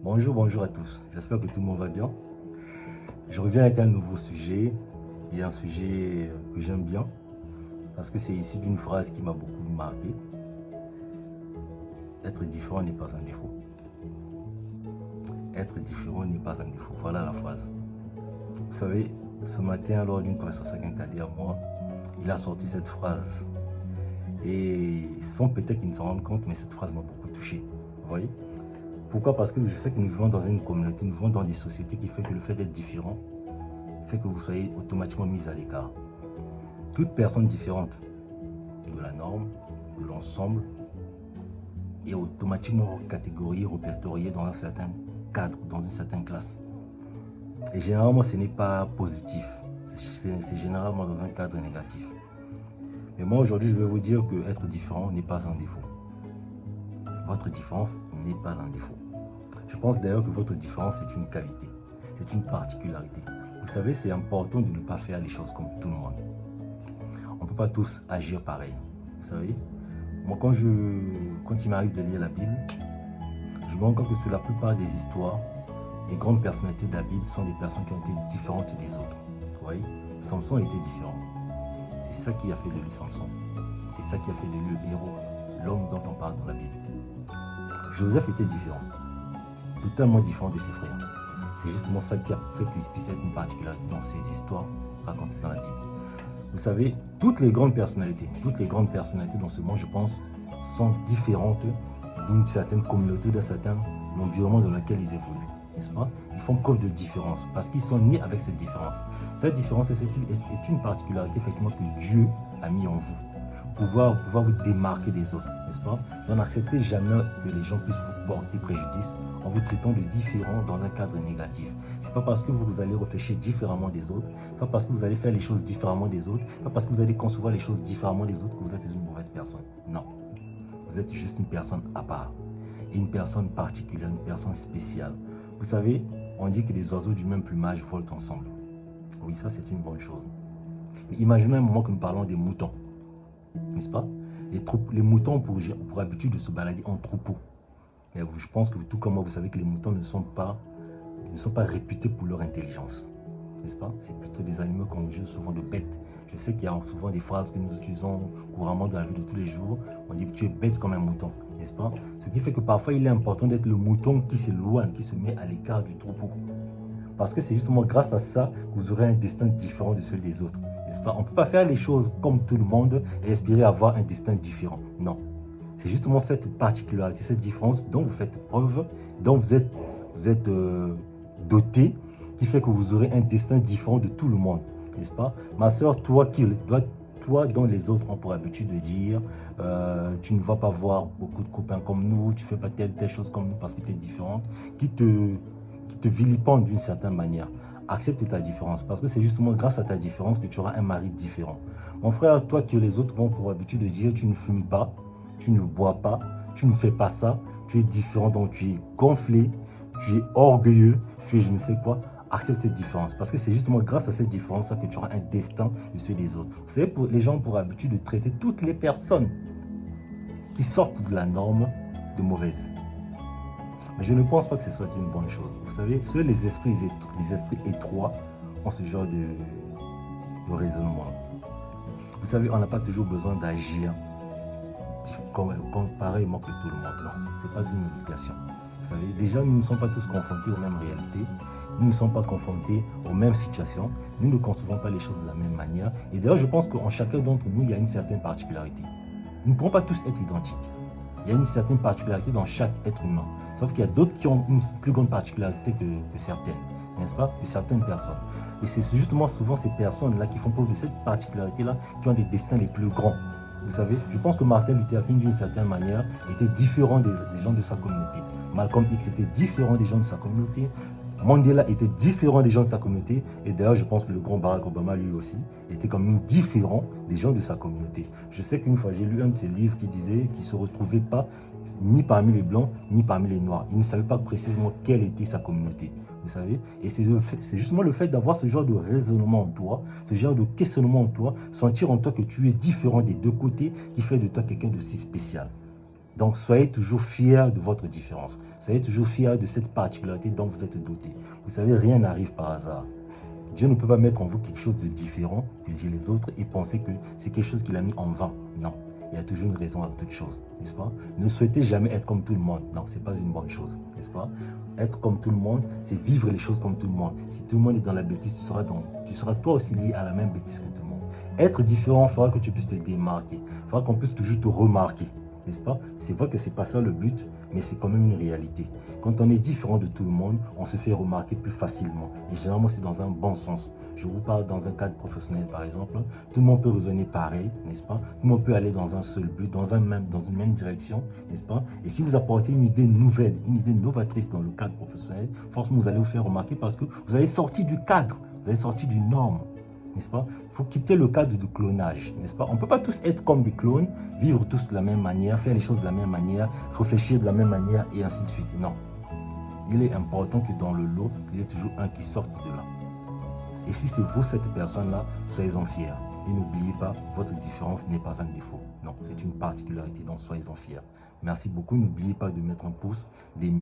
Bonjour à tous. J'espère que tout le monde va bien. Je reviens avec un nouveau sujet et un sujet que j'aime bien parce que c'est issu d'une phrase qui m'a beaucoup marqué. Être différent n'est pas un défaut. Être différent n'est pas un défaut. Voilà la phrase. Vous savez, ce matin, lors d'une conversation avec un cadet à moi, il a sorti cette phrase. Et sans peut-être qu'il ne s'en rende compte, mais cette phrase m'a beaucoup touché. Vous voyez? Pourquoi? Parce que je sais que nous vivons dans une communauté, nous vivons dans des sociétés qui fait que le fait d'être différent fait que vous soyez automatiquement mis à l'écart. Toute personne différente de la norme, de l'ensemble, est automatiquement catégoriée, répertoriée dans un certain cadre, dans une certaine classe. Et généralement, ce n'est pas positif. C'est généralement dans un cadre négatif. Mais moi, aujourd'hui, je vais vous dire que être différent n'est pas un défaut. Votre différence n'est pas un défaut. Je pense d'ailleurs que votre différence est une qualité, c'est une particularité. Vous savez, c'est important de ne pas faire les choses comme tout le monde. On ne peut pas tous agir pareil. Vous savez, moi, quand il m'arrive de lire la Bible, je me rends compte que sur la plupart des histoires, les grandes personnalités de la Bible sont des personnes qui ont été différentes des autres. Vous voyez, Samson était différent. C'est ça qui a fait de lui Samson. C'est ça qui a fait de lui le héros, l'homme dont on parle dans la Bible. Joseph était différent, totalement différent de ses frères. C'est justement ça qui a fait qu'il puisse être une particularité dans ces histoires racontées dans la Bible. Vous savez, toutes les grandes personnalités dans ce monde, je pense, sont différentes d'une certaine communauté, d'un certain environnement dans lequel ils évoluent, n'est-ce pas? Ils font preuve de différence parce qu'ils sont nés avec cette différence. Cette différence est une particularité effectivement que Dieu a mis en vous. Pouvoir vous démarquer des autres, n'est-ce pas? N'acceptez jamais que les gens puissent vous porter préjudice en vous traitant de différent dans un cadre négatif. C'est pas parce que vous allez réfléchir différemment des autres, c'est pas parce que vous allez faire les choses différemment des autres, c'est pas parce que vous allez concevoir les choses différemment des autres que vous êtes une mauvaise personne. Non. Vous êtes juste une personne à part. Et une personne particulière, une personne spéciale. Vous savez, on dit que les oiseaux du même plumage volent ensemble. Oui, ça c'est une bonne chose. Mais imaginez un moment que nous parlons des moutons. N'est-ce pas? Les moutons ont pour habitude de se balader en troupeau. Mais je pense que tout comme moi, vous savez que les moutons ne sont pas réputés pour leur intelligence. N'est-ce pas? C'est plutôt des animaux qu'on juge souvent de bêtes. Je sais qu'il y a souvent des phrases que nous utilisons couramment dans la vie de tous les jours. On dit que tu es bête comme un mouton, n'est-ce pas? Ce qui fait que parfois il est important d'être le mouton qui s'éloigne, qui se met à l'écart du troupeau. Parce que c'est justement grâce à ça que vous aurez un destin différent de celui des autres. N'est-ce pas? On ne peut pas faire les choses comme tout le monde et espérer avoir un destin différent. Non. C'est justement cette particularité, cette différence dont vous faites preuve, dont vous êtes doté, qui fait que vous aurez un destin différent de tout le monde. N'est-ce pas? Ma soeur, toi dont les autres ont pour habitude de dire tu ne vas pas voir beaucoup de copains comme nous, tu ne fais pas telle chose comme nous parce que tu es différente, qui te vilipendent d'une certaine manière. Accepte ta différence parce que c'est justement grâce à ta différence que tu auras un mari différent. Mon frère, toi que les autres ont pour habitude de dire tu ne fumes pas, tu ne bois pas, tu ne fais pas ça, tu es différent, donc tu es gonflé, tu es orgueilleux, tu es je ne sais quoi. Accepte cette différence parce que c'est justement grâce à cette différence que tu auras un destin de celui des autres. Vous savez, les gens ont pour habitude de traiter toutes les personnes qui sortent de la norme de mauvaises. Mais je ne pense pas que ce soit une bonne chose. Vous savez, seuls les esprits étroits ont ce genre de raisonnement. Vous savez, on n'a pas toujours besoin d'agir pareillement que tout le monde. Non, ce n'est pas une obligation. Vous savez, déjà, nous ne sommes pas tous confrontés aux mêmes réalités. Nous ne sommes pas confrontés aux mêmes situations. Nous ne concevons pas les choses de la même manière. Et d'ailleurs, je pense qu'en chacun d'entre nous, il y a une certaine particularité. Nous ne pourrons pas tous être identiques. Il y a une certaine particularité dans chaque être humain. Sauf qu'il y a d'autres qui ont une plus grande particularité que certaines, n'est-ce pas? Que certaines personnes. Et c'est justement souvent ces personnes-là qui font preuve de cette particularité-là qui ont des destins les plus grands. Vous savez, je pense que Martin Luther King, d'une certaine manière, était différent des gens de sa communauté. Malcolm X était différent des gens de sa communauté. Mandela était différent des gens de sa communauté. Et d'ailleurs, je pense que le grand Barack Obama, lui aussi, était quand même différent des gens de sa communauté. Je sais qu'une fois, j'ai lu un de ses livres qui disait qu'il ne se retrouvait pas ni parmi les Blancs, ni parmi les Noirs. Il ne savait pas précisément quelle était sa communauté. Vous savez? Et c'est justement le fait d'avoir ce genre de raisonnement en toi, ce genre de questionnement en toi, sentir en toi que tu es différent des deux côtés, qui fait de toi quelqu'un de si spécial. Donc, soyez toujours fiers de votre différence. Soyez toujours fiers de cette particularité dont vous êtes doté. Vous savez, rien n'arrive par hasard. Dieu ne peut pas mettre en vous quelque chose de différent que les autres et penser que c'est quelque chose qu'il a mis en vain. Non, il y a toujours une raison à toute chose, n'est-ce pas? Ne souhaitez jamais être comme tout le monde. Non, ce n'est pas une bonne chose, n'est-ce pas? Être comme tout le monde, c'est vivre les choses comme tout le monde. Si tout le monde est dans la bêtise, tu seras toi aussi lié à la même bêtise que tout le monde. Être différent fera que tu puisses te démarquer, fera qu'on puisse toujours te remarquer, n'est-ce pas? C'est vrai que ce n'est pas ça le but, mais c'est quand même une réalité. Quand on est différent de tout le monde, on se fait remarquer plus facilement. Et généralement, c'est dans un bon sens. Je vous parle dans un cadre professionnel, par exemple. Tout le monde peut raisonner pareil, n'est-ce pas? Tout le monde peut aller dans un seul but, dans une même direction, n'est-ce pas? Et si vous apportez une idée nouvelle, une idée novatrice dans le cadre professionnel, forcément, vous allez vous faire remarquer parce que vous avez sorti du cadre, vous avez sorti du norme, n'est-ce pas? Il faut quitter le cadre du clonage, n'est-ce pas? On ne peut pas tous être comme des clones, vivre tous de la même manière, faire les choses de la même manière, réfléchir de la même manière et ainsi de suite. Non. Il est important que dans le lot, il y ait toujours un qui sorte de là. Et si c'est vous, cette personne-là, soyez-en fiers. Et n'oubliez pas, votre différence n'est pas un défaut. Non, c'est une particularité, donc soyez-en fiers. Merci beaucoup. N'oubliez pas de mettre un pouce, des